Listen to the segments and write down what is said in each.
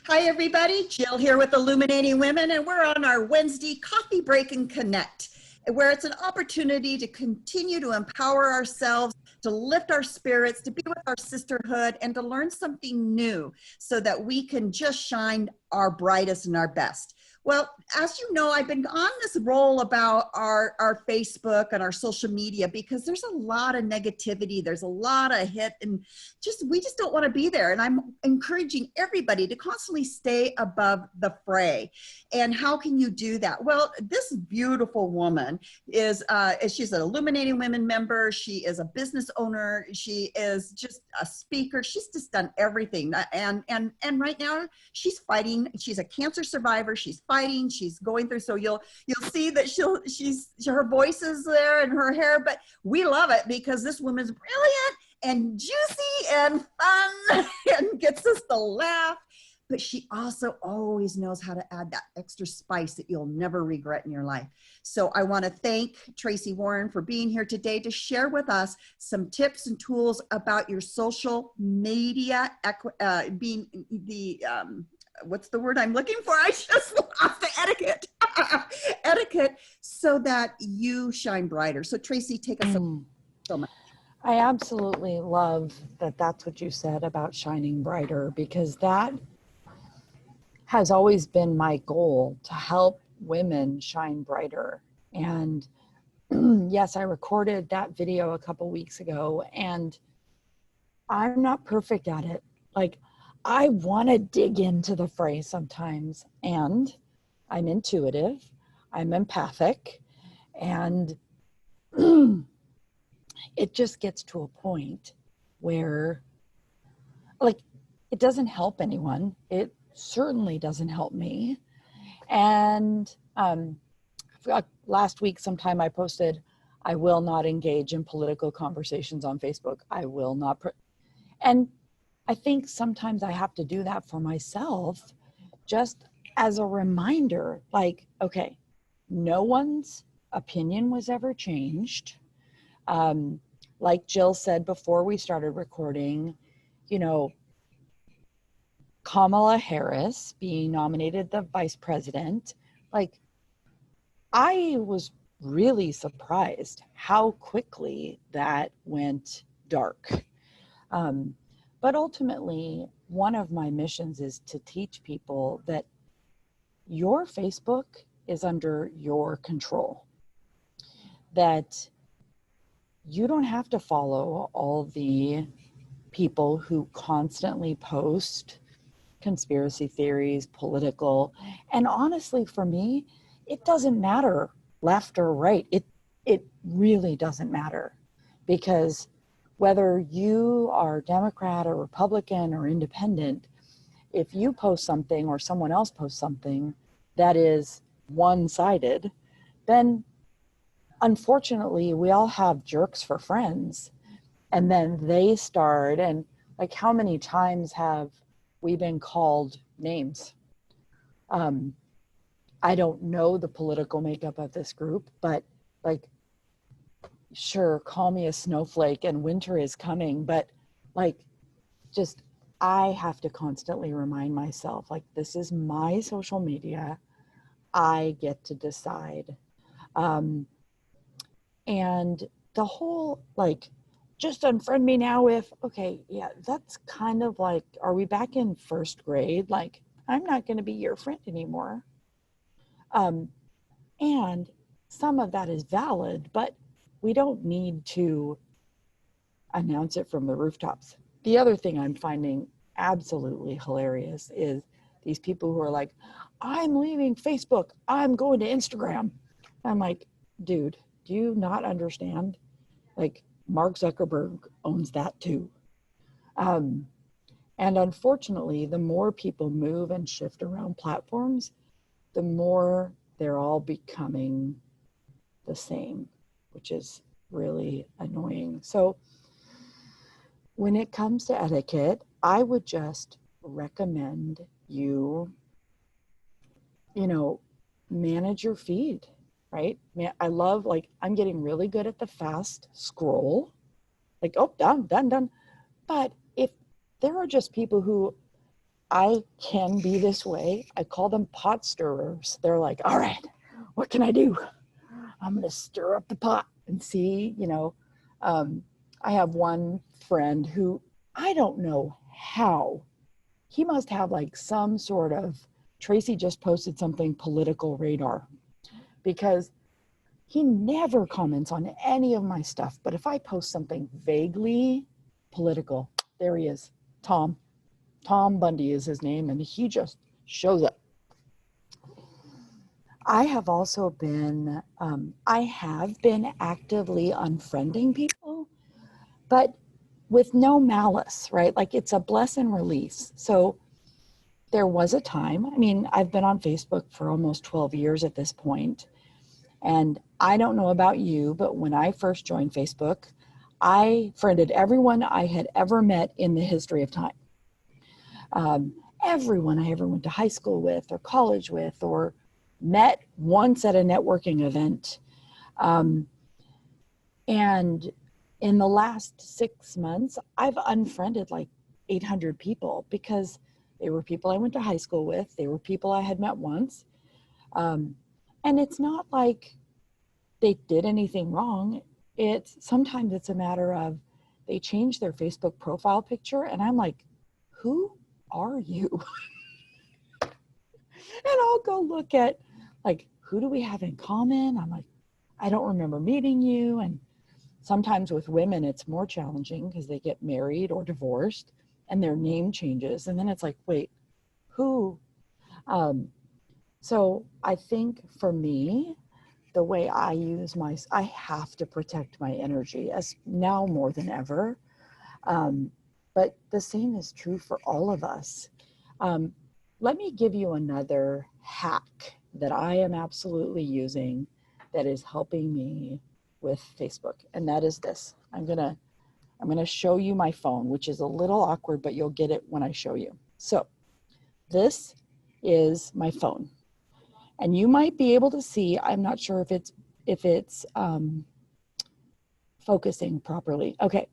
Hi, everybody. Jill here with Illuminating Women, and we're on our Wednesday Coffee Break and Connect, where it's an opportunity to continue to empower ourselves, to lift our spirits, to be with our sisterhood, and to learn something new so that we can just shine our brightest and our best. Well, as you know, I've been on this roll about our Facebook and our social media because there's a lot of negativity. There's a lot of hit, and we just don't want to be there. And I'm encouraging everybody to constantly stay above the fray. And how can you do that? Well, this beautiful woman she's an Illuminating Women member. She is a business owner. She is just a speaker. She's just done everything. And right now she's fighting. She's a cancer survivor. She's fighting. She's going through. So you'll see that her voice is there and her hair, but we love it because this woman's brilliant and juicy and fun and gets us to laugh. But she also always knows how to add that extra spice that you'll never regret in your life. So I want to thank Tracey Warren for being here today to share with us some tips and tools about your social media, being the, what's the word I'm looking for? I just lost the etiquette. Etiquette, so that you shine brighter. So Tracey, take us so much. I absolutely love that that's what you said about shining brighter, because that has always been my goal, to help women shine brighter. And yes, I recorded that video a couple weeks ago, and I'm not perfect at it. Like, I want to dig into the fray sometimes, and I'm intuitive, I'm empathic, and it just gets to a point where, like, it doesn't help anyone. It certainly doesn't help me. And last week sometime I posted, I will not engage in political conversations on Facebook. I will not. And I think sometimes I have to do that for myself, just as a reminder, like, okay, no one's opinion was ever changed. Like Jill said before we started recording, Kamala Harris being nominated the vice president, like, I was really surprised how quickly that went dark. But ultimately, one of my missions is to teach people that your Facebook is under your control, that you don't have to follow all the people who constantly post conspiracy theories, political, and honestly, for me, it doesn't matter left or right. It really doesn't matter, because whether you are Democrat or Republican or independent, if you post something or someone else posts something that is one-sided, then unfortunately we all have jerks for friends, and then they start, and like, how many times have we've been called names? I don't know the political makeup of this group, but like, sure, call me a snowflake and winter is coming, but like, just, I have to constantly remind myself, like, this is my social media. I get to decide. And the whole, like, just unfriend me now if, okay, yeah, that's kind of like, are we back in first grade? Like, I'm not going to be your friend anymore. And some of that is valid, but we don't need to announce it from the rooftops. The other thing I'm finding absolutely hilarious is these people who are like, I'm leaving Facebook, I'm going to Instagram. I'm like, dude, do you not understand? Like, Mark Zuckerberg owns that too. And unfortunately, the more people move and shift around platforms, the more they're all becoming the same, which is really annoying. So when it comes to etiquette, I would just recommend you, manage your feed, right? I love, like, I'm getting really good at the fast scroll, like, oh, done. But if there are just people who I can be this way. I call them pot stirrers. They're like, all right, what can I do? I'm going to stir up the pot and see, I have one friend who I don't know how. He must have like some sort of, Tracey just posted something political radar, because he never comments on any of my stuff. But if I post something vaguely political, there he is. Tom Bundy is his name, and he just shows up. I have also been, actively unfriending people, but with no malice, right? Like, it's a bless and release. So there was a time, I've been on Facebook for almost 12 years at this point. And I don't know about you, but when I first joined Facebook, I friended everyone I had ever met in the history of time. Everyone I ever went to high school with or college with or met once at a networking event. And in the last 6 months, I've unfriended like 800 people, because they were people I went to high school with. They were people I had met once. And it's not like they did anything wrong. Sometimes it's a matter of they change their Facebook profile picture, and I'm like, who are you? And I'll go look at, like, who do we have in common? I'm like, I don't remember meeting you. And sometimes with women, it's more challenging because they get married or divorced and their name changes. And then it's like, wait, who? So I think for me, the way I use I have to protect my energy, as now more than ever. But the same is true for all of us. Let me give you another hack that I am absolutely using that is helping me with Facebook. And that is this. I'm gonna show you my phone, which is a little awkward, but you'll get it when I show you. So this is my phone. And you might be able to see, I'm not sure if it's focusing properly. Okay,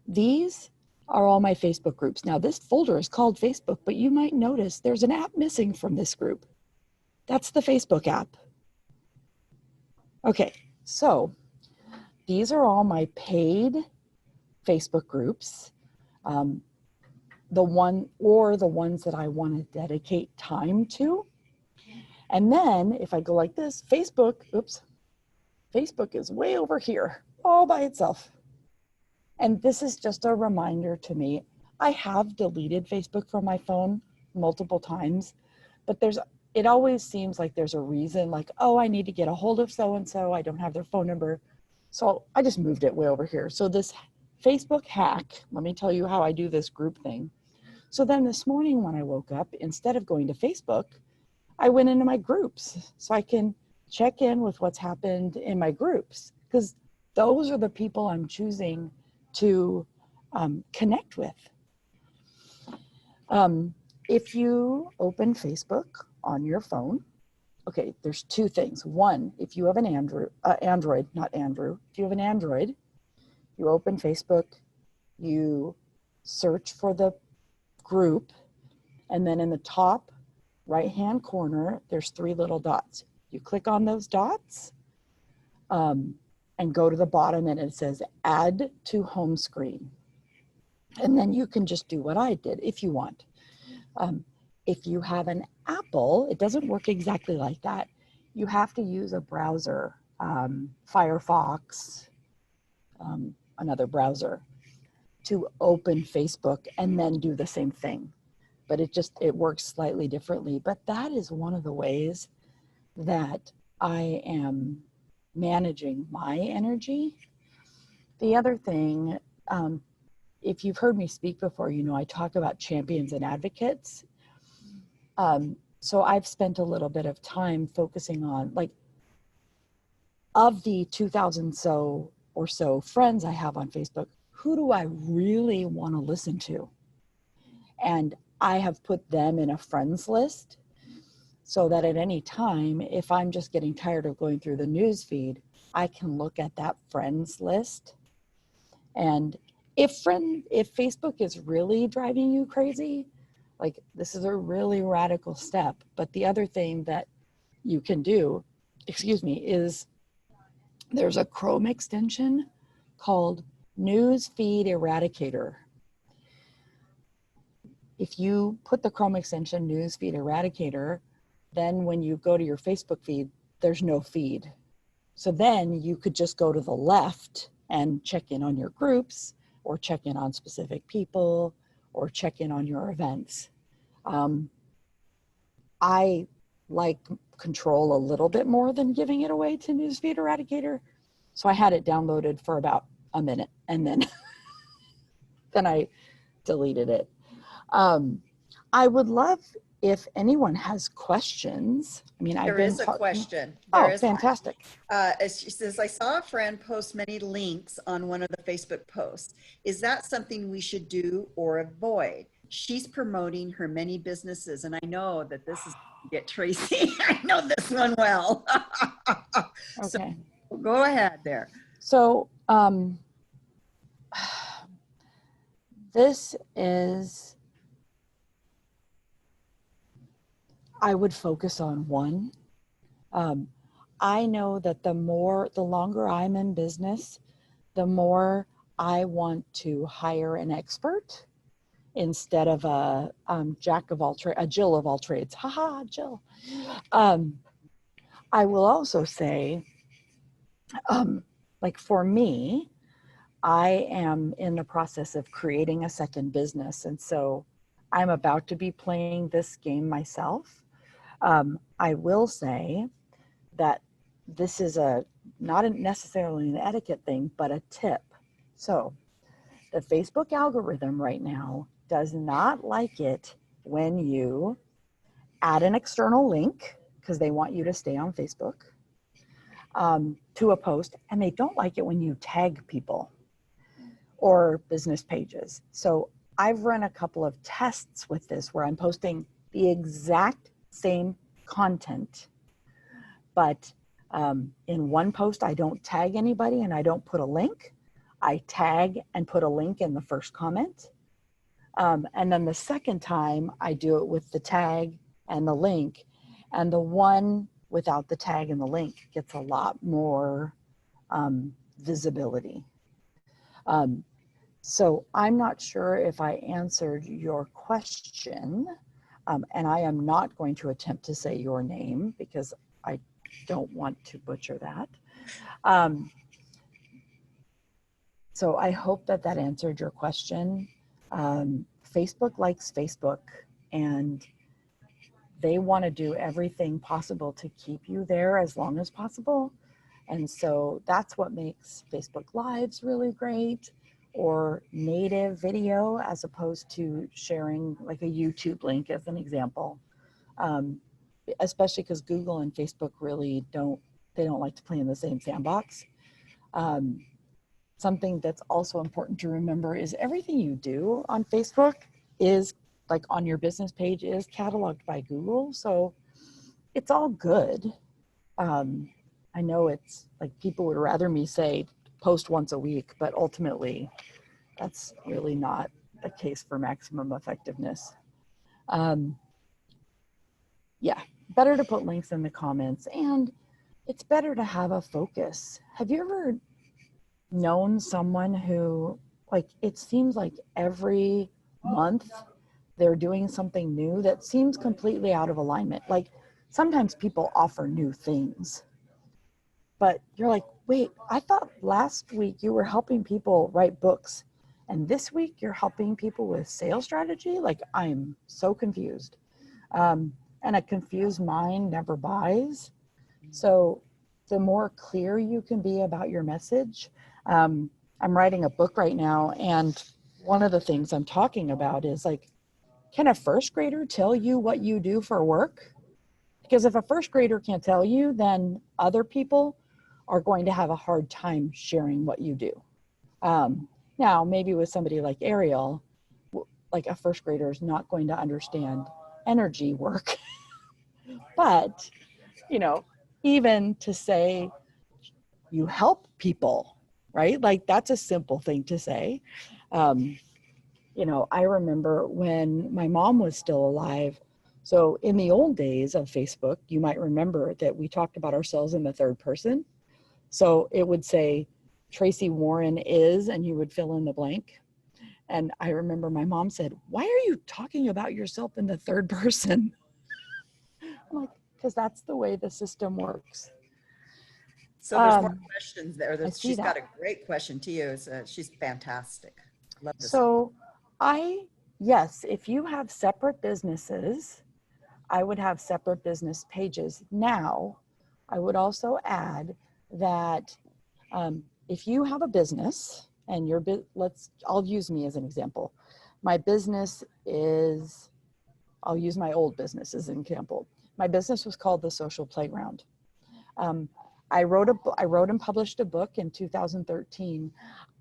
these are all my Facebook groups. Now this folder is called Facebook, but you might notice there's an app missing from this group. That's the Facebook app. Okay, so these are all my paid Facebook groups. The ones that I want to dedicate time to. And then if I go like this, Facebook is way over here all by itself. And this is just a reminder to me. I have deleted Facebook from my phone multiple times, but it always seems like there's a reason, like, oh, I need to get a hold of so-and-so. I don't have their phone number. So I just moved it way over here. So this Facebook hack, let me tell you how I do this group thing. So then this morning when I woke up, instead of going to Facebook, I went into my groups so I can check in with what's happened in my groups, because those are the people I'm choosing to connect with. If you open Facebook on your phone, okay, there's two things. One, if you have an Android, if you have an Android, you open Facebook, you search for the group, and then in the top right-hand corner, there's 3 little dots. You click on those dots and go to the bottom, and it says add to home screen. And then you can just do what I did if you want. If you have an Apple, it doesn't work exactly like that. You have to use a browser, Firefox, another browser, to open Facebook and then do the same thing. But it works slightly differently. But that is one of the ways that I am managing my energy. The other thing, if you've heard me speak before, I talk about champions and advocates. So I've spent a little bit of time focusing on, like, of the 2,000 or so friends I have on Facebook, who do I really want to listen to? And I have put them in a friends list so that at any time, if I'm just getting tired of going through the news feed, I can look at that friends list. And if Facebook is really driving you crazy, Like, this is a really radical step. But the other thing that you can do, is there's a Chrome extension called Newsfeed Eradicator. If you put the Chrome extension Newsfeed Eradicator, then when you go to your Facebook feed, there's no feed. So then you could just go to the left and check in on your groups, or check in on specific people, or check in on your events. I like control a little bit more than giving it away to Newsfeed Eradicator. So I had it downloaded for about a minute, and then then I deleted it. I would love if anyone has questions. I mean, There is a question. There is fantastic. She says, I saw a friend post many links on one of the Facebook posts. Is that something we should do or avoid? She's promoting her many businesses, and I know that this is get Tracey. I know this one well. Okay. So go ahead there. So this is, I would focus on one. I know that the longer I'm in business, the more I want to hire an expert instead of a jack of all trades, a Jill of all trades. Haha, Jill. I will also say, like for me, I am in the process of creating a second business. And so I'm about to be playing this game myself. I will say that this is not necessarily an etiquette thing, but a tip. So the Facebook algorithm right now does not like it when you add an external link, because they want you to stay on Facebook, to a post, and they don't like it when you tag people or business pages. So I've run a couple of tests with this where I'm posting the exact same content, but in one post I don't tag anybody and I don't put a link. I tag and put a link in the first comment. And then the second time I do it with the tag and the link, and the one without the tag and the link gets a lot more visibility. So I'm not sure if I answered your question, and I am not going to attempt to say your name because I don't want to butcher that. So I hope that answered your question. Facebook likes Facebook, and they want to do everything possible to keep you there as long as possible. And so that's what makes Facebook Lives really great, or native video as opposed to sharing like a YouTube link as an example. Especially because Google and Facebook really don't like to play in the same sandbox. Something that's also important to remember is everything you do on Facebook is, like on your business page, is cataloged by Google. So it's all good. I know it's like people would rather me say post once a week, but ultimately that's really not the case for maximum effectiveness. Yeah, better to put links in the comments, and it's better to have a focus. Have you ever known someone who, like, it seems like every month they're doing something new that seems completely out of alignment? Like, sometimes people offer new things, but you're like, wait, I thought last week you were helping people write books, and this week you're helping people with sales strategy? Like, I'm so confused. And a confused mind never buys. So the more clear you can be about your message. I'm writing a book right now, and one of the things I'm talking about is, like, can a first grader tell you what you do for work? Because if a first grader can't tell you, then other people are going to have a hard time sharing what you do. Now, maybe with somebody like Ariel, like a first grader is not going to understand energy work. But, you know, even to say you help people, right? Like, that's a simple thing to say. you know, I remember when my mom was still alive. So in the old days of Facebook, you might remember that we talked about ourselves in the third person. So it would say, Tracey Warren is, and you would fill in the blank. And I remember my mom said, why are you talking about yourself in the third person? I'm like, because that's the way the system works. So there's more questions there. I see She's got that. a great question to you. She's fantastic. Love this. So yes, if you have separate businesses, I would have separate business pages. Now, I would also add that if you have a business and I'll use me as an example. My business is, I'll use my old business as an example. My business was called The Social Playground. I wrote and published a book in 2013.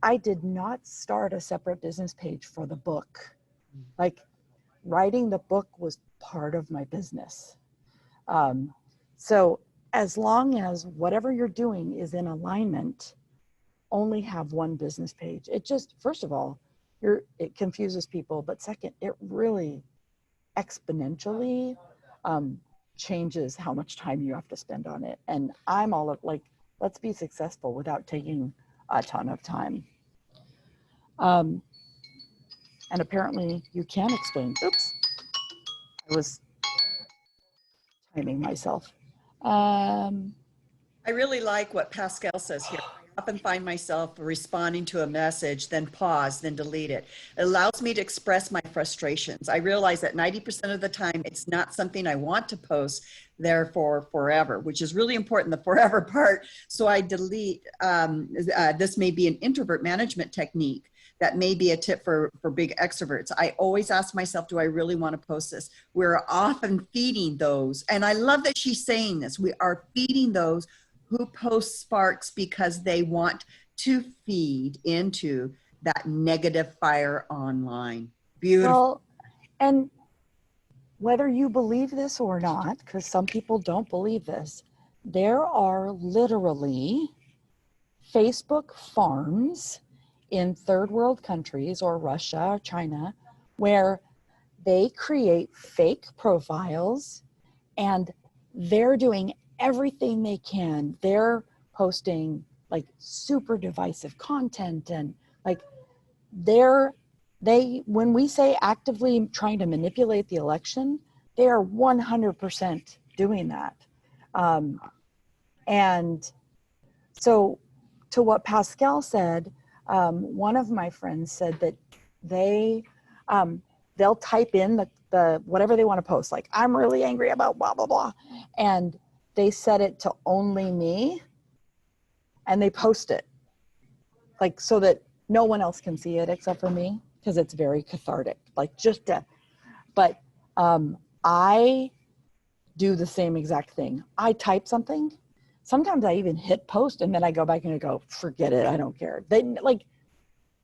I did not start a separate business page for the book. Like, writing the book was part of my business. So as long as whatever you're doing is in alignment, only have one business page. It just, first of all, it confuses people, but second, it really exponentially changes how much time you have to spend on it. And I'm all of like, let's be successful without taking a ton of time. And apparently you can explain, oops, I was timing myself. I really like what Pascal says here. I often find myself responding to a message, then pause, then delete it. It allows me to express my frustrations. I realize that 90% of the time, it's not something I want to post, therefore forever, which is really important, the forever part. So I delete. This may be an introvert management technique. That may be a tip for big extroverts. I always ask myself, do I really want to post this? We're often feeding those. And I love that she's saying this. We are feeding those who post sparks because they want to feed into that negative fire online. Beautiful. Well, and whether you believe this or not, because some people don't believe this, there are literally Facebook farms in third world countries or Russia or China where they create fake profiles and they're doing everything they can. They're posting like super divisive content and like when we say actively trying to manipulate the election, they are 100% doing that. And so to what Pascal said, one of my friends said that they'll type in the whatever they want to post, like I'm really angry about blah, blah, blah. And they set it to only me and they post it like so that no one else can see it except for me because it's very cathartic, like but I do the same exact thing. I type something. Sometimes I even hit post and then I go back and I go, forget it. I don't care.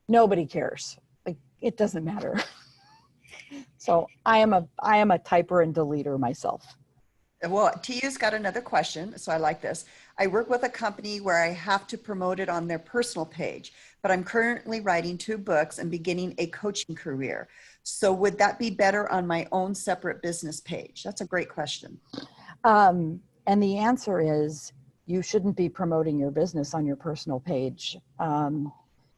Nobody cares. Like, it doesn't matter. So I am a typer and deleter myself. Well, Tia's got another question, so I like this. I work with a company where I have to promote it on their personal page, but I'm currently writing 2 books and beginning a coaching career. So would that be better on my own separate business page? That's a great question. And the answer is you shouldn't be promoting your business on your personal page.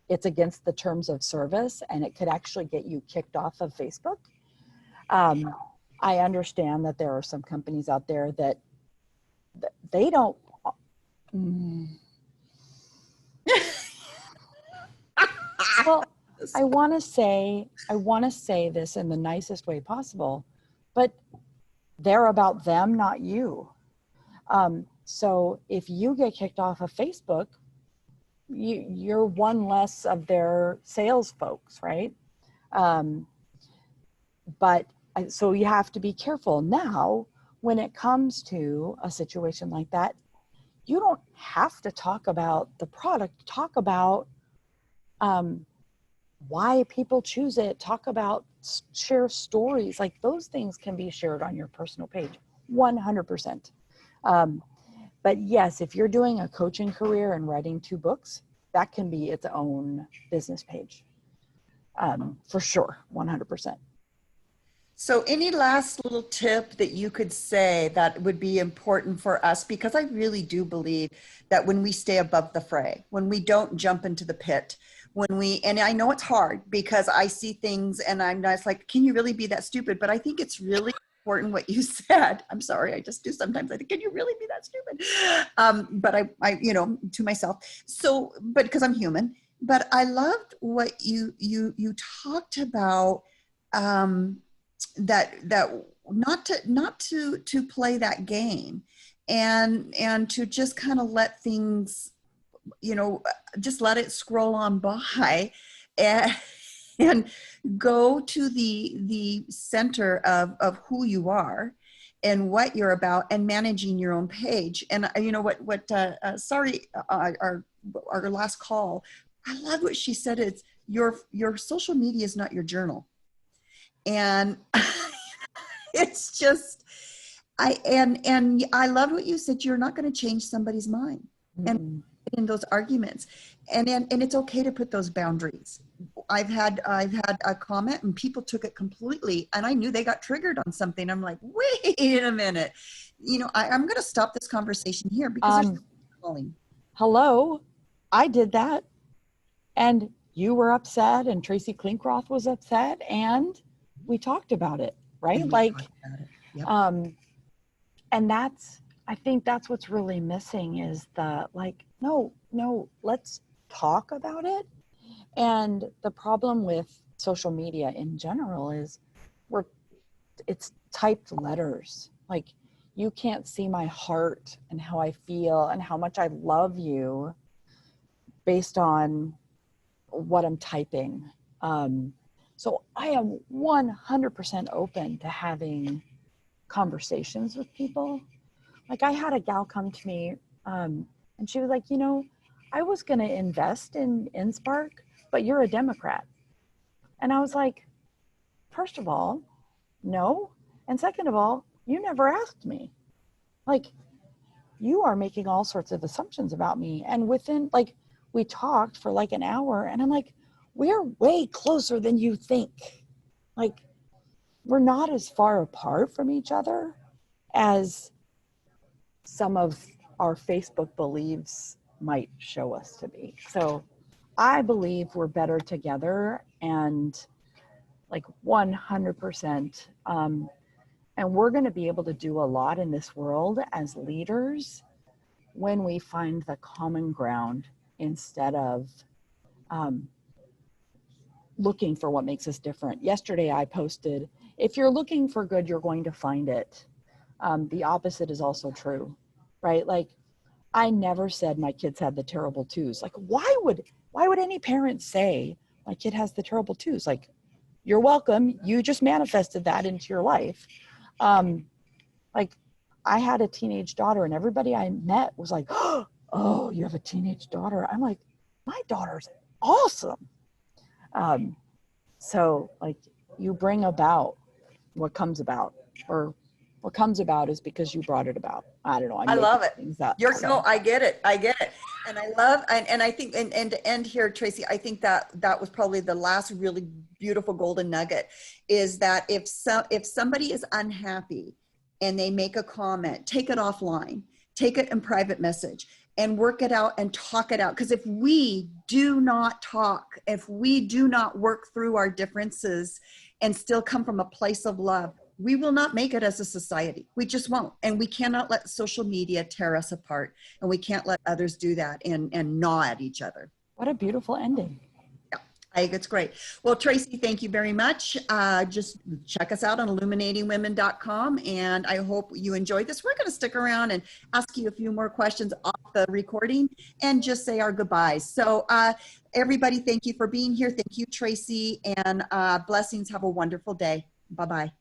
It's against the terms of service and it could actually get you kicked off of Facebook. I understand that there are some companies out there that they don't. Well, I want to say this in the nicest way possible, but they're about them, not you. So if you get kicked off of Facebook, you're one less of their sales folks, right? So you have to be careful. Now, when it comes to a situation like that, you don't have to talk about the product. Talk about why people choose it. Talk about share stories. Like those things can be shared on your personal page, 100%. But yes, if you're doing a coaching career and writing 2 books, that can be its own business page. For sure, 100%. So any last little tip that you could say that would be important for us? Because I really do believe that when we stay above the fray, when we don't jump into the pit, and I know it's hard because I see things and I'm just like, can you really be that stupid? But I think it's really important what you said. I'm sorry, I just do sometimes. I think, can you really be that stupid? But I, to myself. So, but because I'm human. But I loved what you talked about. That not to play that game, and to just kind of let things, just let it scroll on by, and and go to the center of who you are and what you're about, and managing your own page. And our last call, I love what she said. It's your social media is not your journal. And it's just, and I love what you said. You're not going to change somebody's mind, and in those arguments, and it's okay to put those boundaries. I've had a comment and people took it completely, and I knew they got triggered on something. I'm like, wait a minute, I'm going to stop this conversation here because there's calling. Hello, I did that, and you were upset, and Tracey Klinkroth was upset, and we talked about it, right? Yep. And I think that's what's really missing is no, let's talk about it. And the problem with social media in general is it's typed letters. Like, you can't see my heart and how I feel and how much I love you based on what I'm typing. So I am 100% open to having conversations with people. Like, I had a gal come to me, and she was like, I was going to invest in InSpark, but you're a Democrat. And I was like, first of all, no. And second of all, you never asked me. Like, you are making all sorts of assumptions about me. And we talked for like an hour, and I'm like, we're way closer than you think. Like, we're not as far apart from each other as some of our Facebook beliefs might show us to be. So I believe we're better together, and like 100%. And we're going to be able to do a lot in this world as leaders when we find the common ground instead of looking for what makes us different. Yesterday I posted, if you're looking for good, you're going to find it. The opposite is also true, right? Like, I never said my kids had the terrible twos. Like, why would any parent say my kid has the terrible twos? Like, you're welcome. You just manifested that into your life. Like, I had a teenage daughter, and everybody I met was like, oh, you have a teenage daughter. I'm like, my daughter's awesome. So like, you bring about what comes about, or what comes about is because you brought it about. I don't know. I love it. No, I get it. And I love, and I think, and to end here, Tracey, I think that was probably the last really beautiful golden nugget, is that if somebody is unhappy and they make a comment, take it offline, take it in private message, and work it out and talk it out. Because if we do not talk, if we do not work through our differences and still come from a place of love, we will not make it as a society. We just won't. And we cannot let social media tear us apart. And we can't let others do that and gnaw at each other. What a beautiful ending. Yeah, I think it's great. Well, Tracey, thank you very much. Just check us out on illuminatingwomen.com. And I hope you enjoyed this. We're going to stick around and ask you a few more questions off the recording and just say our goodbyes. So everybody, thank you for being here. Thank you, Tracey, and blessings. Have a wonderful day. Bye-bye.